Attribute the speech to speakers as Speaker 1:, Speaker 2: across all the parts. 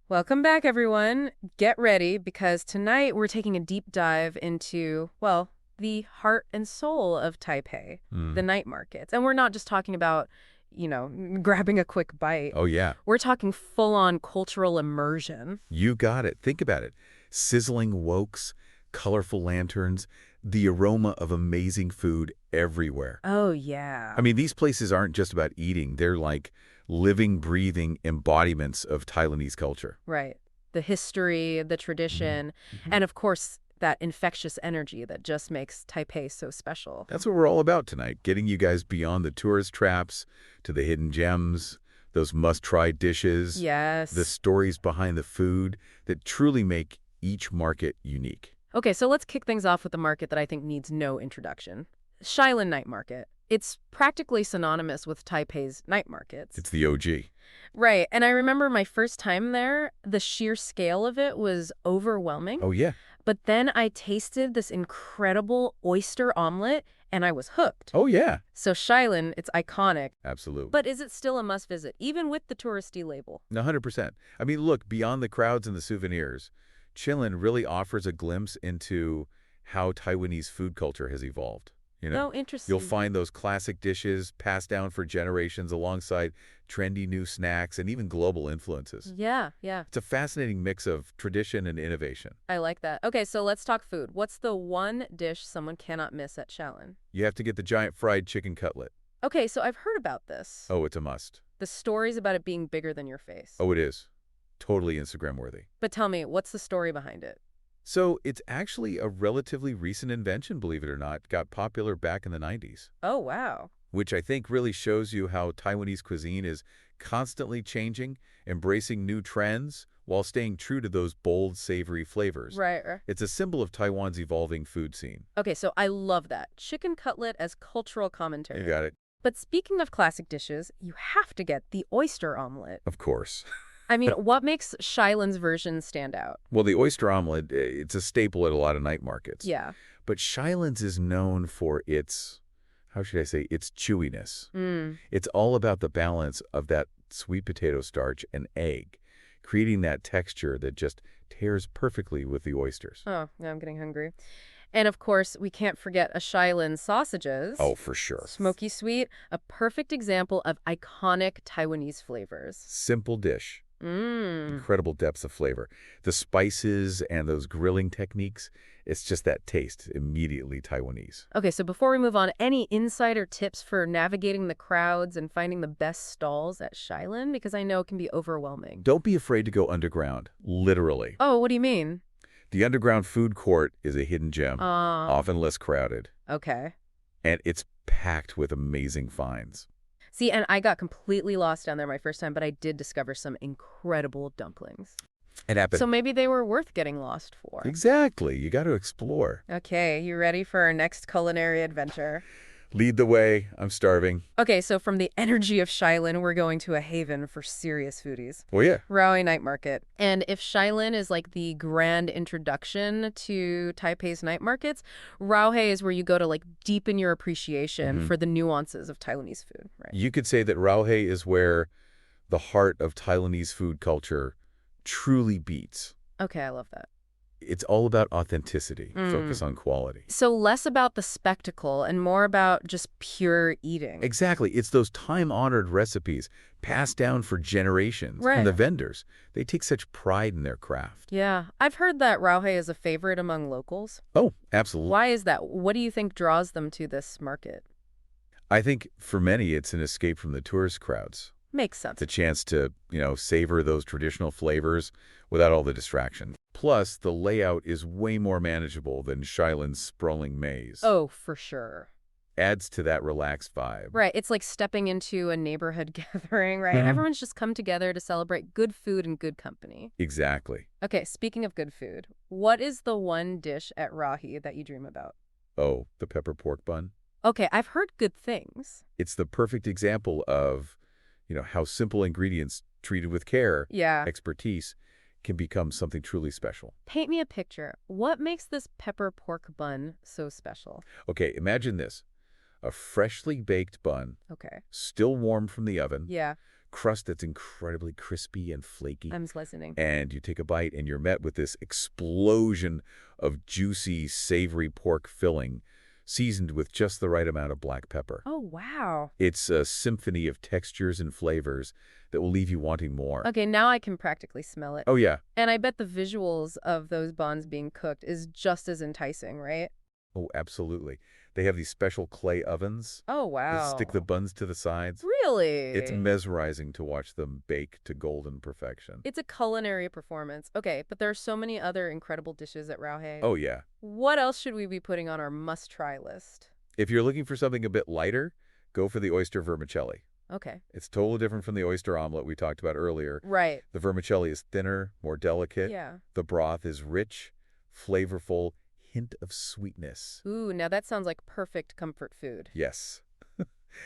Speaker 1: Welcome back, everyone. Get ready because tonight we're taking a deep dive into, well, the heart and soul of Taipei, the
Speaker 2: Mm.
Speaker 1: night markets. And we're not just talking about, grabbing a quick bite.
Speaker 2: Oh, yeah.
Speaker 1: We're talking full-on cultural immersion.
Speaker 2: You got it. Think about it. Sizzling woks, colorful lanterns, the aroma of amazing food everywhere.
Speaker 1: Oh, yeah.
Speaker 2: I mean, these places aren't just about eating. They're like living, breathing embodiments of Taiwanese culture.
Speaker 1: Right. The history, the
Speaker 2: Mhm.
Speaker 1: tradition,
Speaker 2: Mhm.
Speaker 1: and of course, that infectious energy that just makes Taipei so special.
Speaker 2: That's what we're all about tonight, getting you guys beyond the tourist traps to the hidden gems, those must-try dishes, the
Speaker 1: Yes.
Speaker 2: stories behind the food that truly make each market unique.
Speaker 1: Okay, so let's kick things off with a market that I think needs no introduction. Shilin Night Market. It's practically synonymous with Taipei's night markets.
Speaker 2: It's the OG.
Speaker 1: Right, and I remember my first time there, the sheer scale of it was overwhelming.
Speaker 2: Oh, yeah.
Speaker 1: But then I tasted this incredible oyster omelet, and I was hooked.
Speaker 2: Oh, yeah.
Speaker 1: So Shilin, it's iconic.
Speaker 2: Absolutely.
Speaker 1: But is it still a must-visit, even with the touristy label?
Speaker 2: 100%. I mean, look, beyond the crowds and the souvenirs, Shilin really offers a glimpse into how Taiwanese food culture has evolved.
Speaker 1: Oh,
Speaker 2: You'll
Speaker 1: interesting.
Speaker 2: find those classic dishes passed down for generations alongside trendy new snacks and even global influences.
Speaker 1: Yeah.
Speaker 2: It's a fascinating mix of tradition and innovation.
Speaker 1: I like that. Okay, so let's talk food. What's the one dish someone cannot miss at Shilin?
Speaker 2: You have to get the giant fried chicken cutlet.
Speaker 1: Okay, so I've heard about this.
Speaker 2: Oh, it's a must.
Speaker 1: The stories about it being bigger than your face.
Speaker 2: Oh, it is. Totally Instagram worthy.
Speaker 1: But tell me, what's the story behind it?
Speaker 2: So it's actually a relatively recent invention, believe it or not. Got popular back in the 90s.
Speaker 1: Oh, wow.
Speaker 2: Which I think really shows you how Taiwanese cuisine is constantly changing, embracing new trends, while staying true to those bold, savory flavors.
Speaker 1: Right.
Speaker 2: It's a symbol of Taiwan's evolving food scene.
Speaker 1: Okay, so I love that. Chicken cutlet as cultural
Speaker 2: You
Speaker 1: commentary.
Speaker 2: got it.
Speaker 1: But speaking of classic dishes, you have to get the oyster omelet.
Speaker 2: Of course.
Speaker 1: I mean, what makes Shilin's version stand out?
Speaker 2: Well, the oyster omelet, it's a staple at a lot of night markets.
Speaker 1: Yeah.
Speaker 2: But Shilin's is known for its, how should I say, its chewiness.
Speaker 1: Mm.
Speaker 2: It's all about the balance of that sweet potato starch and egg, creating that texture that just tears perfectly with the oysters.
Speaker 1: Oh, now I'm getting hungry. And of course, we can't forget a Shilin sausages.
Speaker 2: Oh, for sure.
Speaker 1: Smoky sweet, a perfect example of iconic Taiwanese flavors.
Speaker 2: Simple dish.
Speaker 1: Mmm.
Speaker 2: Incredible depths of flavor. The spices and those grilling techniques, it's just that taste, immediately Taiwanese.
Speaker 1: Okay, so before we move on, any insider tips for navigating the crowds and finding the best stalls at Shilin? Because I know it can be overwhelming.
Speaker 2: Don't be afraid to go underground, literally.
Speaker 1: Oh, what do you mean?
Speaker 2: The underground food court is a hidden gem,
Speaker 1: Ah,
Speaker 2: often less crowded,
Speaker 1: okay.
Speaker 2: and it's packed with amazing finds.
Speaker 1: See, and I got completely lost down there my first time, but I did discover some incredible dumplings.
Speaker 2: It happened.
Speaker 1: So maybe they were worth getting lost for.
Speaker 2: Exactly. You got to explore.
Speaker 1: Okay, you ready for our next culinary adventure?
Speaker 2: Lead the way. I'm starving.
Speaker 1: Okay, so from the energy of Shilin, we're going to a haven for serious foodies.
Speaker 2: Well, yeah.
Speaker 1: Raoi Night Market. And if Shilin is like the grand introduction to Taipei's night markets, Raohei is where you go to like deepen your appreciation for the nuances of Taiwanese food, right?
Speaker 2: You could say that Raohei is where the heart of Taiwanese food culture truly beats.
Speaker 1: Okay, I love that.
Speaker 2: It's all about authenticity, focus on quality.
Speaker 1: So less about the spectacle and more about just pure eating.
Speaker 2: Exactly. It's those time-honored recipes passed down for generations.
Speaker 1: Right.
Speaker 2: And the vendors, they take such pride in their craft.
Speaker 1: Yeah, I've heard that Raohei is a favorite among locals.
Speaker 2: Oh, absolutely.
Speaker 1: Why is that? What do you think draws them to this market?
Speaker 2: I think for many, it's an escape from the tourist crowds.
Speaker 1: Makes sense.
Speaker 2: The chance to, savor those traditional flavors without all the distraction. Plus, the layout is way more manageable than Shilin's sprawling maze.
Speaker 1: Oh, for sure.
Speaker 2: Adds to that relaxed vibe.
Speaker 1: Right, it's like stepping into a neighborhood gathering, right? Everyone's just come together to celebrate good food and good company.
Speaker 2: Exactly.
Speaker 1: Okay, speaking of good food, what is the one dish at Rahi that you dream about?
Speaker 2: Oh, the pepper pork bun?
Speaker 1: Okay, I've heard good things.
Speaker 2: It's the perfect example of, how simple ingredients treated with care,
Speaker 1: Yeah.
Speaker 2: expertise, can become something truly special.
Speaker 1: Paint me a picture. What makes this pepper pork bun so special?
Speaker 2: Okay, imagine this. A freshly baked bun,
Speaker 1: Okay.
Speaker 2: still warm from the oven,
Speaker 1: Yeah.
Speaker 2: crust that's incredibly crispy and flaky.
Speaker 1: I'm listening.
Speaker 2: And you take a bite and you're met with this explosion of juicy, savory pork filling, seasoned with just the right amount of black pepper.
Speaker 1: Oh, wow.
Speaker 2: It's a symphony of textures and flavors that will leave you wanting more.
Speaker 1: Okay, now I can practically smell it.
Speaker 2: Oh, yeah.
Speaker 1: And I bet the visuals of those buns being cooked is just as enticing, right?
Speaker 2: Oh, absolutely. They have these special clay ovens
Speaker 1: Oh,
Speaker 2: that
Speaker 1: wow.
Speaker 2: stick the buns to the sides.
Speaker 1: Really?
Speaker 2: It's mesmerizing to watch them bake to golden perfection.
Speaker 1: It's a culinary performance. Okay, but there are so many other incredible dishes at Rauhe.
Speaker 2: Oh, yeah.
Speaker 1: What else should we be putting on our must-try list?
Speaker 2: If you're looking for something a bit lighter, go for the oyster vermicelli.
Speaker 1: Okay.
Speaker 2: It's totally different from the oyster omelet we talked about earlier.
Speaker 1: Right.
Speaker 2: The vermicelli is thinner, more delicate.
Speaker 1: Yeah.
Speaker 2: The broth is rich, flavorful, hint of sweetness.
Speaker 1: Ooh, now that sounds like perfect comfort food.
Speaker 2: Yes.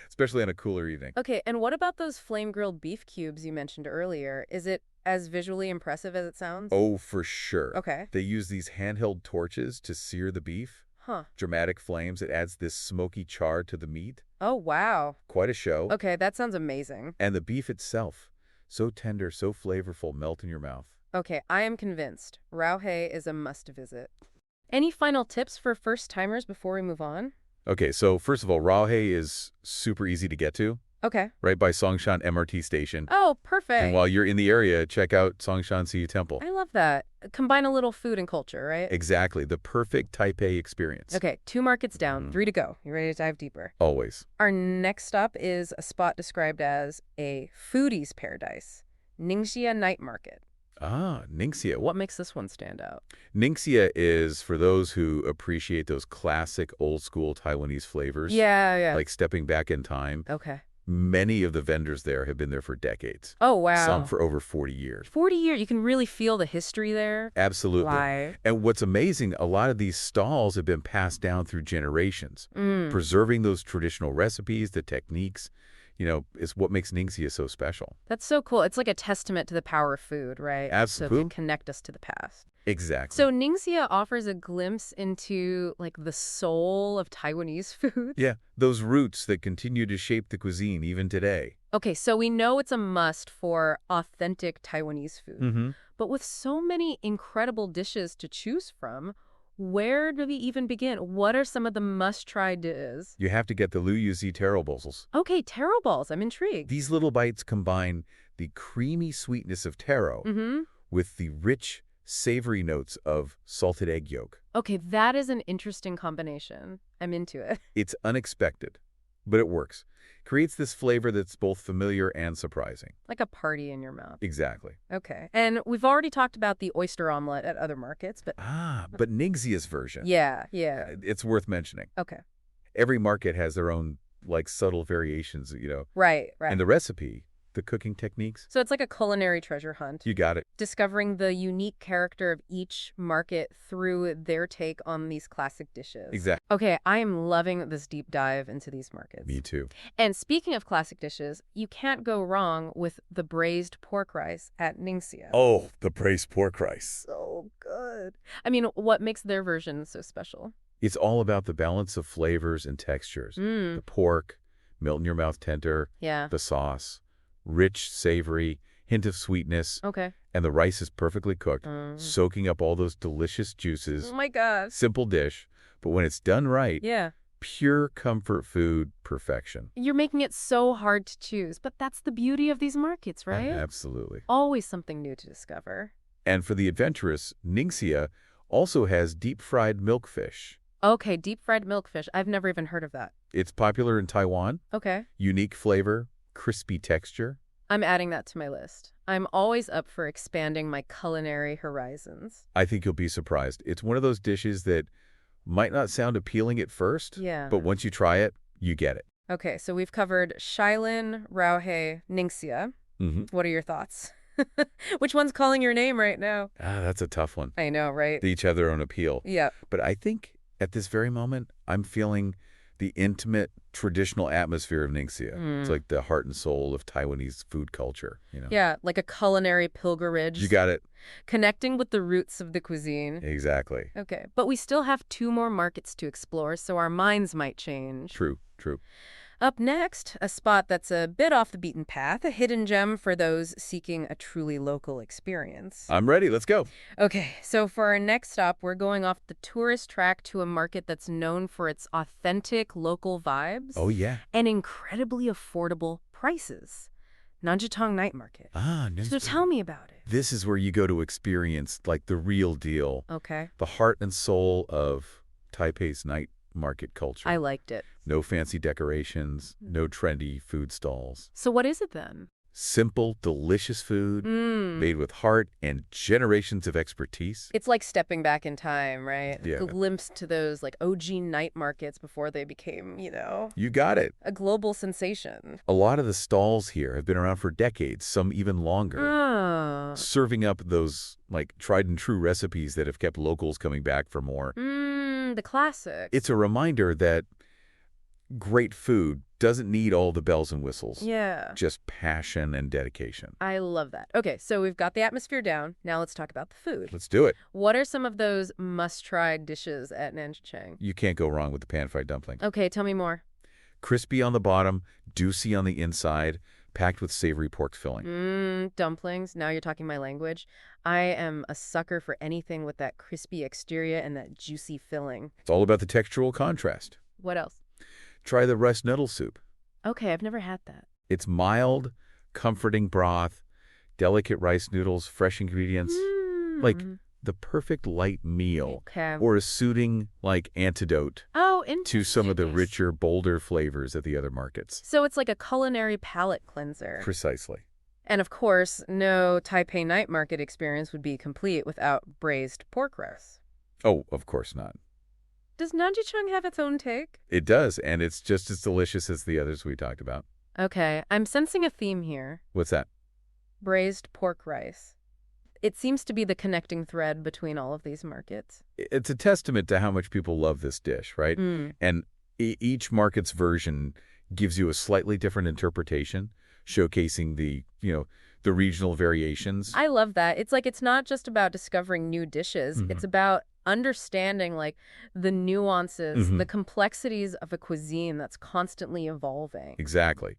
Speaker 2: Especially on a cooler evening.
Speaker 1: Okay, and what about those flame-grilled beef cubes you mentioned earlier? Is it as visually impressive as it sounds?
Speaker 2: Oh, for sure.
Speaker 1: Okay.
Speaker 2: They use these handheld torches to sear the beef.
Speaker 1: Huh.
Speaker 2: Dramatic flames. It adds this smoky char to the meat.
Speaker 1: Oh, wow.
Speaker 2: Quite a show.
Speaker 1: Okay, that sounds amazing.
Speaker 2: And the beef itself, so tender, so flavorful, melt in your mouth.
Speaker 1: Okay, I am convinced. Rauhe is a must-visit. Any final tips for first-timers before we move on?
Speaker 2: Okay, so first of all, Rauhe is super easy to get to,
Speaker 1: Okay.
Speaker 2: right by Songshan MRT station.
Speaker 1: Oh, perfect.
Speaker 2: And while you're in the area, check out Songshan Siyu Temple.
Speaker 1: I love that. Combine a little food and culture, right?
Speaker 2: Exactly, the perfect Taipei experience.
Speaker 1: Okay, 2 markets down, 3 to go. You ready to dive deeper?
Speaker 2: Always.
Speaker 1: Our next stop is a spot described as a foodie's paradise, Ningxia Night Market.
Speaker 2: Ah, Ningxia.
Speaker 1: What makes this one stand out?
Speaker 2: Ningxia is for those who appreciate those classic old-school Taiwanese flavors.
Speaker 1: Yeah.
Speaker 2: Like stepping back in time.
Speaker 1: Okay.
Speaker 2: Many of the vendors there have been there for decades.
Speaker 1: Oh, wow.
Speaker 2: Some for over 40 years.
Speaker 1: 40 years. You can really feel the history there.
Speaker 2: Absolutely.
Speaker 1: Live.
Speaker 2: And what's amazing, a lot of these stalls have been passed down through generations. Preserving those traditional recipes, the techniques, is what makes Ningxia so special.
Speaker 1: That's so cool. It's like a testament to the power of food, right?
Speaker 2: Absolutely.
Speaker 1: So it can connect us to the past.
Speaker 2: Exactly.
Speaker 1: So Ningxia offers a glimpse into, like, the soul of Taiwanese food.
Speaker 2: Yeah, those roots that continue to shape the cuisine even today.
Speaker 1: Okay, so we know it's a must for authentic Taiwanese food. But with so many incredible dishes to choose from, where do we even begin? What are some of the must-try dishes?
Speaker 2: You have to get the Lu Yuzi taro bowls.
Speaker 1: Okay, taro balls. I'm intrigued.
Speaker 2: These little bites combine the creamy sweetness of taro with the rich, savory notes of salted egg yolk.
Speaker 1: Okay, that is an interesting combination. I'm into it.
Speaker 2: It's unexpected, but it works. Creates this flavor that's both familiar and surprising.
Speaker 1: Like a party in your mouth.
Speaker 2: Exactly.
Speaker 1: Okay. And we've already talked about the oyster omelet at other markets, but...
Speaker 2: But Ningxia's version.
Speaker 1: Yeah.
Speaker 2: It's worth mentioning.
Speaker 1: Okay.
Speaker 2: Every market has their own, subtle variations,
Speaker 1: Right.
Speaker 2: And the recipe, the cooking techniques.
Speaker 1: So it's like a culinary treasure hunt.
Speaker 2: You got it.
Speaker 1: Discovering the unique character of each market through their take on these classic dishes.
Speaker 2: Exactly.
Speaker 1: Okay, I am loving this deep dive into these markets.
Speaker 2: Me too.
Speaker 1: And speaking of classic dishes, you can't go wrong with the braised pork rice at Ningxia.
Speaker 2: Oh, the braised pork rice.
Speaker 1: So good. I mean, what makes their version so special?
Speaker 2: It's all about the balance of flavors and textures. The pork, melt-in-your-mouth tender.
Speaker 1: Yeah.
Speaker 2: The sauce, rich, savory, hint of sweetness.
Speaker 1: Okay.
Speaker 2: And the rice is perfectly cooked, soaking up all those delicious juices.
Speaker 1: Oh my gosh.
Speaker 2: Simple dish, but when it's done right,
Speaker 1: Yeah.
Speaker 2: pure comfort food perfection.
Speaker 1: You're making it so hard to choose, but that's the beauty of these markets, right?
Speaker 2: Absolutely.
Speaker 1: Always something new to discover.
Speaker 2: And for the adventurous, Ningxia also has deep-fried milkfish.
Speaker 1: Okay, deep-fried milkfish. I've never even heard of that.
Speaker 2: It's popular in Taiwan.
Speaker 1: Okay.
Speaker 2: Unique flavor, crispy texture.
Speaker 1: I'm adding that to my list. I'm always up for expanding my culinary horizons.
Speaker 2: I think you'll be surprised. It's one of those dishes that might not sound appealing at first,
Speaker 1: Yeah.
Speaker 2: but once you try it, you get it.
Speaker 1: Okay, so we've covered Shilin, Rauhe, Ningxia. What are your thoughts? Which one's calling your name right now?
Speaker 2: That's a tough one.
Speaker 1: I know, right?
Speaker 2: They each have their own appeal.
Speaker 1: Yeah.
Speaker 2: But I think at this very moment, I'm feeling the intimate, traditional atmosphere of Ningxia. It's like the heart and soul of Taiwanese food culture,
Speaker 1: Yeah, like a culinary pilgrimage.
Speaker 2: You got it.
Speaker 1: Connecting with the roots of the cuisine.
Speaker 2: Exactly.
Speaker 1: Okay, but we still have 2 more markets to explore, so our minds might change.
Speaker 2: True.
Speaker 1: Up next, a spot that's a bit off the beaten path, a hidden gem for those seeking a truly local experience.
Speaker 2: I'm ready. Let's go.
Speaker 1: Okay, so for our next stop, we're going off the tourist track to a market that's known for its authentic local vibes
Speaker 2: Oh, yeah.
Speaker 1: and incredibly affordable prices. Nanjitong Night Market. So tell me about it.
Speaker 2: This is where you go to experience, like, the real deal.
Speaker 1: Okay.
Speaker 2: The heart and soul of Taipei's night market culture.
Speaker 1: I liked it.
Speaker 2: No fancy decorations, no trendy food stalls.
Speaker 1: So what is it then?
Speaker 2: Simple, delicious food made with heart and generations of expertise.
Speaker 1: It's like stepping back in time, right?
Speaker 2: Yeah.
Speaker 1: A glimpse to those like OG night markets before they became,
Speaker 2: You got it.
Speaker 1: a global sensation.
Speaker 2: A lot of the stalls here have been around for decades, some even longer,
Speaker 1: Oh.
Speaker 2: serving up those, like, tried and true recipes that have kept locals coming back for more.
Speaker 1: The classics.
Speaker 2: It's a reminder that great food doesn't need all the bells and whistles.
Speaker 1: Yeah.
Speaker 2: Just passion and dedication.
Speaker 1: I love that. Okay, so we've got the atmosphere down. Now let's talk about the food.
Speaker 2: Let's do it.
Speaker 1: What are some of those must-try dishes at Nanjicheng?
Speaker 2: You can't go wrong with the pan-fried dumpling.
Speaker 1: Okay, tell me more.
Speaker 2: Crispy on the bottom, juicy on the inside, packed with savory pork filling.
Speaker 1: Dumplings. Now you're talking my language. I am a sucker for anything with that crispy exterior and that juicy filling.
Speaker 2: It's all about the textural contrast.
Speaker 1: What else?
Speaker 2: Try the rice noodle soup.
Speaker 1: Okay, I've never had that.
Speaker 2: It's mild, comforting broth, delicate rice noodles, fresh ingredients. Like the perfect light meal.
Speaker 1: Okay.
Speaker 2: Or a soothing, like, antidote
Speaker 1: Oh, interesting.
Speaker 2: to some of the richer, bolder flavors at the other markets.
Speaker 1: So it's like a culinary palate cleanser.
Speaker 2: Precisely.
Speaker 1: And of course, no Taipei night market experience would be complete without braised pork roast.
Speaker 2: Oh, of course not.
Speaker 1: Does Nanjicheng have its own take?
Speaker 2: It does, and it's just as delicious as the others we talked about.
Speaker 1: Okay, I'm sensing a theme here.
Speaker 2: What's that?
Speaker 1: Braised pork rice. It seems to be the connecting thread between all of these markets.
Speaker 2: It's a testament to how much people love this dish, right? And each market's version gives you a slightly different interpretation, showcasing the regional variations.
Speaker 1: I love that. It's like it's not just about discovering new dishes. It's about understanding like the nuances, the complexities of a cuisine that's constantly evolving.
Speaker 2: Exactly.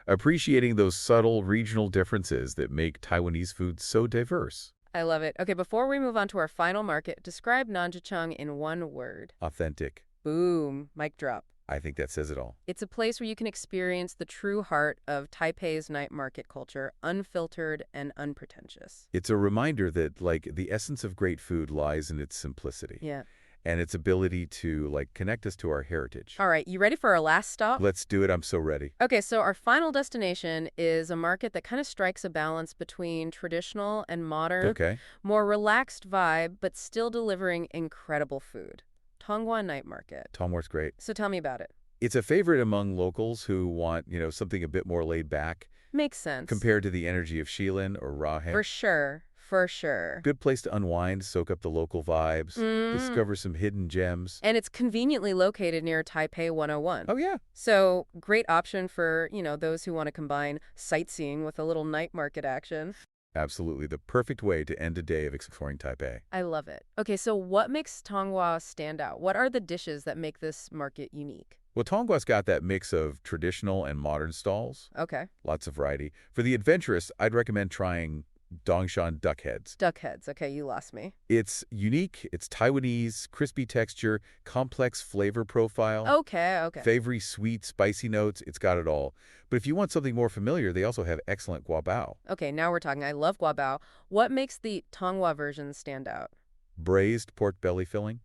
Speaker 2: Appreciating those subtle regional differences that make Taiwanese food so diverse.
Speaker 1: I love it. Okay, before we move on to our final market, describe Nanjicheng in one word.
Speaker 2: Authentic.
Speaker 1: Boom. Mic drop.
Speaker 2: I think that says it all.
Speaker 1: It's a place where you can experience the true heart of Taipei's night market culture, unfiltered and unpretentious.
Speaker 2: It's a reminder that, like, the essence of great food lies in its simplicity.
Speaker 1: Yeah.
Speaker 2: And its ability to, like, connect us to our heritage.
Speaker 1: All right, you ready for our last stop?
Speaker 2: Let's do it. I'm so ready.
Speaker 1: Okay, so our final destination is a market that kind of strikes a balance between traditional and modern,
Speaker 2: Okay.
Speaker 1: more relaxed vibe, but still delivering incredible food. Tongguan Night Market.
Speaker 2: Tongguan's great.
Speaker 1: So tell me about it.
Speaker 2: It's a favorite among locals who want, something a bit more laid back
Speaker 1: Makes sense.
Speaker 2: compared to the energy of Shilin or Rahe.
Speaker 1: For sure. For sure.
Speaker 2: Good place to unwind, soak up the local vibes, discover some hidden gems.
Speaker 1: And it's conveniently located near Taipei 101.
Speaker 2: Oh, yeah.
Speaker 1: So great option for, those who want to combine sightseeing with a little night market action.
Speaker 2: Absolutely. The perfect way to end a day of exploring Taipei.
Speaker 1: I love it. Okay, so what makes Tonghua stand out? What are the dishes that make this market unique?
Speaker 2: Well, Tonggua's got that mix of traditional and modern stalls.
Speaker 1: Okay.
Speaker 2: Lots of variety. For the adventurous, I'd recommend trying Dongshan duck heads.
Speaker 1: Duck heads. Okay, you lost me.
Speaker 2: It's unique, it's Taiwanese, crispy texture, complex flavor profile.
Speaker 1: Okay.
Speaker 2: Savory, sweet, spicy notes, it's got it all. But if you want something more familiar, they also have excellent guabao.
Speaker 1: Okay, now we're talking. I love guabao. What makes the Tonghua version stand out?
Speaker 2: Braised pork belly filling.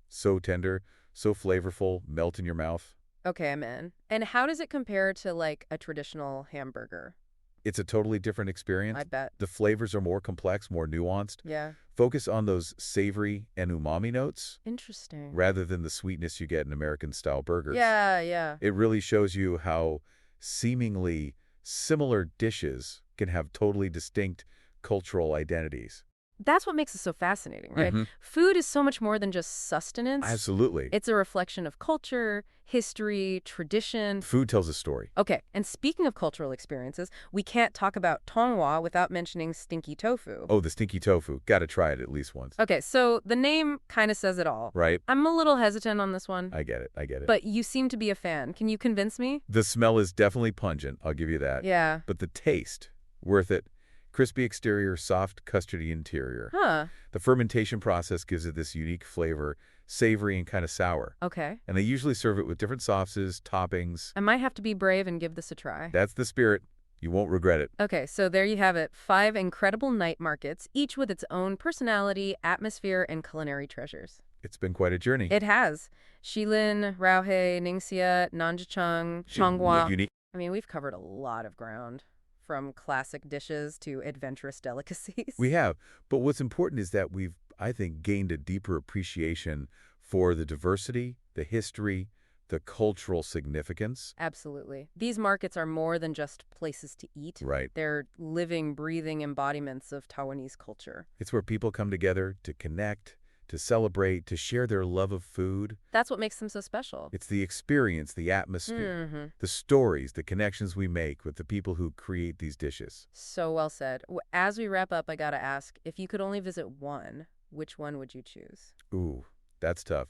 Speaker 2: So tender, so flavorful, melt in your mouth.
Speaker 1: Okay, I'm in. And how does it compare to like a traditional hamburger?
Speaker 2: It's a totally different experience.
Speaker 1: I bet.
Speaker 2: The flavors are more complex, more nuanced.
Speaker 1: Yeah.
Speaker 2: Focus on those savory and umami notes
Speaker 1: Interesting.
Speaker 2: rather than the sweetness you get in American-style burgers.
Speaker 1: Yeah.
Speaker 2: It really shows you how seemingly similar dishes can have totally distinct cultural identities.
Speaker 1: that's what makes it so fascinating, right? Food is so much more than just sustenance.
Speaker 2: Absolutely.
Speaker 1: It's a reflection of culture, history, tradition.
Speaker 2: Food tells a story.
Speaker 1: Okay, and speaking of cultural experiences, we can't talk about tonghua without mentioning stinky tofu.
Speaker 2: Oh, the stinky tofu. Got to try it at least once.
Speaker 1: Okay, so the name kind of says it all.
Speaker 2: Right?
Speaker 1: I'm a little hesitant on this one.
Speaker 2: I get it. I get it.
Speaker 1: But you seem to be a fan. Can you convince me?
Speaker 2: The smell is definitely pungent. I'll give you that.
Speaker 1: Yeah.
Speaker 2: But the taste, worth it. Crispy exterior, soft, custardy interior.
Speaker 1: Huh.
Speaker 2: The fermentation process gives it this unique flavor, savory and kind of sour.
Speaker 1: Okay.
Speaker 2: And they usually serve it with different sauces, toppings.
Speaker 1: I might have to be brave and give this a try.
Speaker 2: That's the spirit. You won't regret it.
Speaker 1: Okay, so there you have it. 5 incredible night markets, each with its own personality, atmosphere, and culinary treasures.
Speaker 2: It's been quite a journey.
Speaker 1: It has. Shilin, Raohei, Ningxia, Nanzhicheng, Changhua.
Speaker 2: Unique.
Speaker 1: I mean, we've covered a lot of ground, from classic dishes to adventurous delicacies.
Speaker 2: We have. But what's important is that we've, I think, gained a deeper appreciation for the diversity, the history, the cultural significance.
Speaker 1: Absolutely. These markets are more than just places to eat.
Speaker 2: Right.
Speaker 1: They're living, breathing embodiments of Taiwanese culture.
Speaker 2: It's where people come together to connect, to celebrate, to share their love of food.
Speaker 1: That's what makes them so special.
Speaker 2: It's the experience, the atmosphere, the stories, the connections we make with the people who create these dishes.
Speaker 1: So well said. As we wrap up, I gotta ask, if you could only visit one, which one would you choose?
Speaker 2: Ooh, that's tough.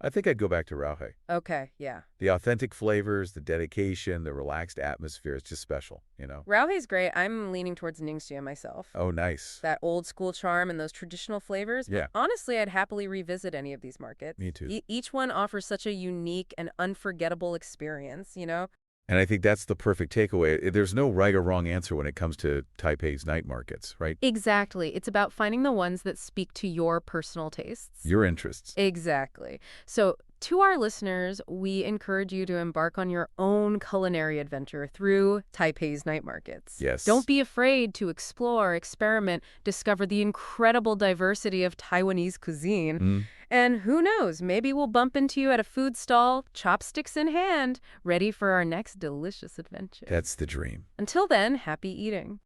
Speaker 2: I think I'd go back to Raohei.
Speaker 1: Okay, yeah.
Speaker 2: The authentic flavors, the dedication, the relaxed atmosphere is just special, you know?
Speaker 1: Raohei's great. I'm leaning towards Ningxia myself.
Speaker 2: Oh, nice.
Speaker 1: That old school charm and those traditional flavors.
Speaker 2: Yeah.
Speaker 1: Honestly, I'd happily revisit any of these markets.
Speaker 2: Me too.
Speaker 1: Each one offers such a unique and unforgettable experience, you know?
Speaker 2: And I think that's the perfect takeaway. There's no right or wrong answer when it comes to Taipei's night markets, right?
Speaker 1: Exactly. It's about finding the ones that speak to your personal tastes.
Speaker 2: Your interests.
Speaker 1: Exactly. So, to our listeners, we encourage you to embark on your own culinary adventure through Taipei's night markets.
Speaker 2: Yes.
Speaker 1: Don't be afraid to explore, experiment, discover the incredible diversity of Taiwanese cuisine. And who knows, maybe we'll bump into you at a food stall, chopsticks in hand, ready for our next delicious adventure.
Speaker 2: That's the dream.
Speaker 1: Until then, happy eating.